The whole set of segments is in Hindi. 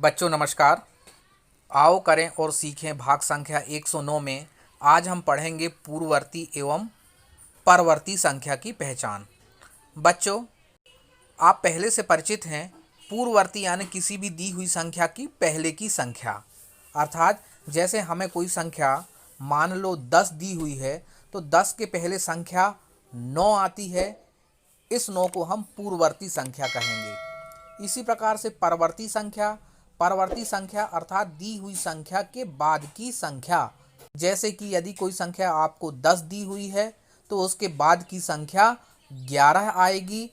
बच्चों नमस्कार। आओ करें और सीखें भाग संख्या 109 में आज हम पढ़ेंगे पूर्ववर्ती एवं परवर्ती संख्या की पहचान। बच्चों, आप पहले से परिचित हैं। पूर्ववर्ती यानी किसी भी दी हुई संख्या की पहले की संख्या, अर्थात जैसे हमें कोई संख्या मान लो 10 दी हुई है तो 10 के पहले संख्या 9 आती है। इस 9 को हम पूर्ववर्ती संख्या कहेंगे। इसी प्रकार से परवर्ती संख्या अर्थात दी हुई संख्या के बाद की संख्या। जैसे कि यदि कोई संख्या आपको 10 दी हुई है तो उसके बाद की संख्या 11 आएगी।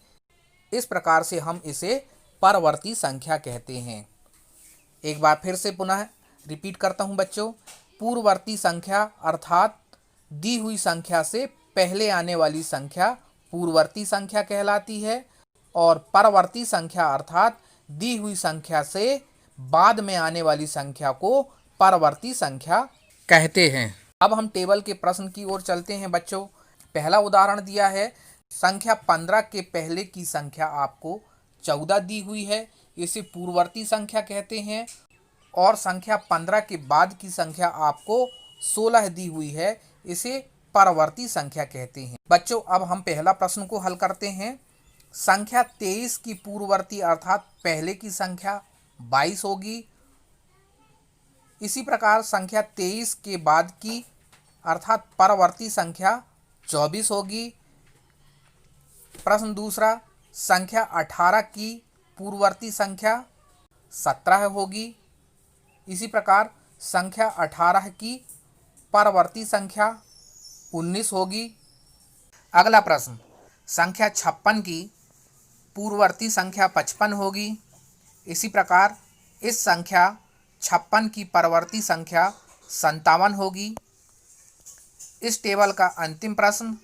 इस प्रकार से हम इसे परवर्ती संख्या कहते हैं। एक बार फिर से पुनः रिपीट करता हूं बच्चों। पूर्ववर्ती संख्या अर्थात दी हुई संख्या से पहले आने वाली संख्या पूर्ववर्ती संख्या कहलाती है, और परवर्ती संख्या अर्थात दी हुई संख्या से बाद में आने वाली संख्या को परवर्ती संख्या कहते हैं। अब हम टेबल के प्रश्न की ओर चलते हैं बच्चों। पहला उदाहरण दिया है, संख्या 15 के पहले की संख्या आपको 14 दी हुई है, इसे पूर्ववर्ती संख्या कहते हैं। और संख्या 15 के बाद की संख्या आपको 16 दी हुई है, इसे परवर्ती संख्या कहते हैं। बच्चों, अब हम पहला प्रश्न को हल करते हैं। संख्या 23 की पूर्ववर्ती अर्थात पहले की संख्या 22 होगी। इसी प्रकार संख्या 23 के बाद की अर्थात परवर्ती संख्या 24 होगी। प्रश्न दूसरा, संख्या 18 की पूर्ववर्ती संख्या 17 होगी। इसी प्रकार संख्या 18 की परवर्ती संख्या 19 होगी। अगला प्रश्न, संख्या 56 की पूर्ववर्ती संख्या 55 होगी। इसी प्रकार इस संख्या 56 की परवर्ती संख्या 57 होगी। इस टेबल का अंतिम प्रश्न,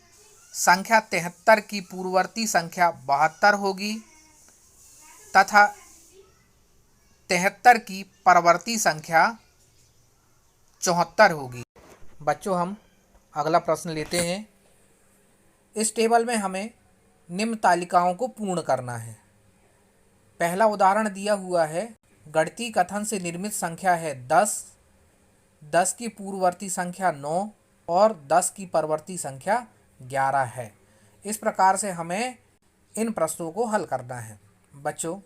संख्या 73 की पूर्ववर्ती संख्या 72 होगी तथा 73 की परवर्ती संख्या 74 होगी। बच्चों, हम अगला प्रश्न लेते हैं। इस टेबल में हमें निम्न तालिकाओं को पूर्ण करना है। पहला उदाहरण दिया हुआ है, गणितीय कथन से निर्मित संख्या है 10, 10 की पूर्ववर्ती संख्या 9 और 10 की परवर्ती संख्या 11 है। इस प्रकार से हमें इन प्रश्नों को हल करना है। बच्चों,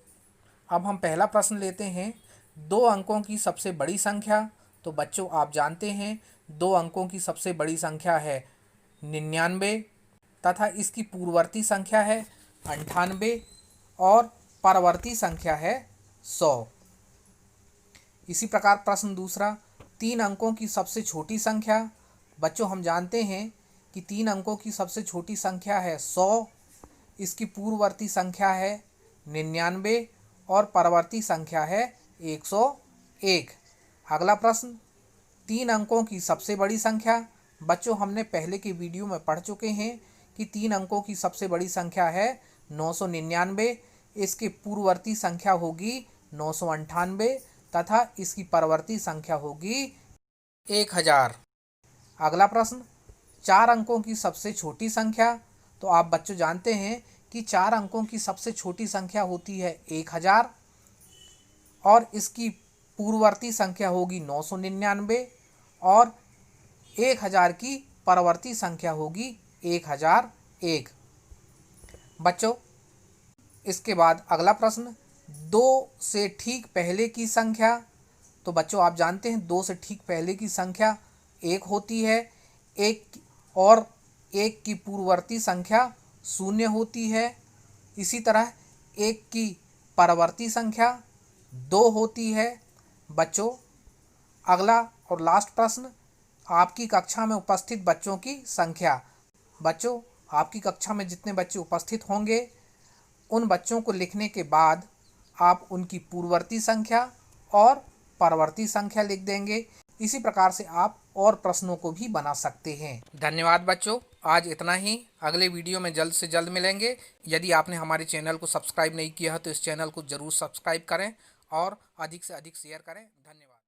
अब हम पहला प्रश्न लेते हैं, 2 अंकों की सबसे बड़ी संख्या। तो बच्चों, आप जानते हैं 2 अंकों की सबसे बड़ी संख्या है 99 तथा इसकी पूर्ववर्ती संख्या है 98 और परवर्ती संख्या है 100। इसी प्रकार प्रश्न दूसरा, 3 अंकों की सबसे छोटी संख्या। बच्चों, हम जानते हैं कि 3 अंकों की सबसे छोटी संख्या है 100, इसकी पूर्ववर्ती संख्या है 99 और परवर्ती संख्या है 101। अगला प्रश्न, 3 अंकों की सबसे बड़ी संख्या। बच्चों, हमने पहले के वीडियो में पढ़ चुके हैं कि 3 अंकों की सबसे बड़ी संख्या है 999, इसकी पूर्ववर्ती संख्या होगी 998 तथा इसकी परवर्ती संख्या होगी 1000। अगला प्रश्न, 4 अंकों की सबसे छोटी संख्या। तो आप बच्चों जानते हैं कि 4 अंकों की सबसे छोटी संख्या होती है 1000 और इसकी पूर्ववर्ती संख्या होगी 999 और 1000 की परवर्ती संख्या होगी 1001। बच्चों, इसके बाद अगला प्रश्न, 2 से ठीक पहले की संख्या। तो बच्चों, आप जानते हैं 2 से ठीक पहले की संख्या 1 होती है। 1 और 1 की पूर्ववर्ती संख्या 0 होती है। इसी तरह 1 की परवर्ती संख्या 2 होती है। बच्चों, अगला और लास्ट प्रश्न, आपकी कक्षा में उपस्थित बच्चों की संख्या। बच्चों, आपकी कक्षा में जितने बच्चे उपस्थित होंगे उन बच्चों को लिखने के बाद आप उनकी पूर्ववर्ती संख्या और परवर्ती संख्या लिख देंगे। इसी प्रकार से आप और प्रश्नों को भी बना सकते हैं। धन्यवाद बच्चों, आज इतना ही। अगले वीडियो में जल्द से जल्द मिलेंगे। यदि आपने हमारे चैनल को सब्सक्राइब नहीं किया है तो इस चैनल को ज़रूर सब्सक्राइब करें और अधिक से अधिक शेयर करें। धन्यवाद।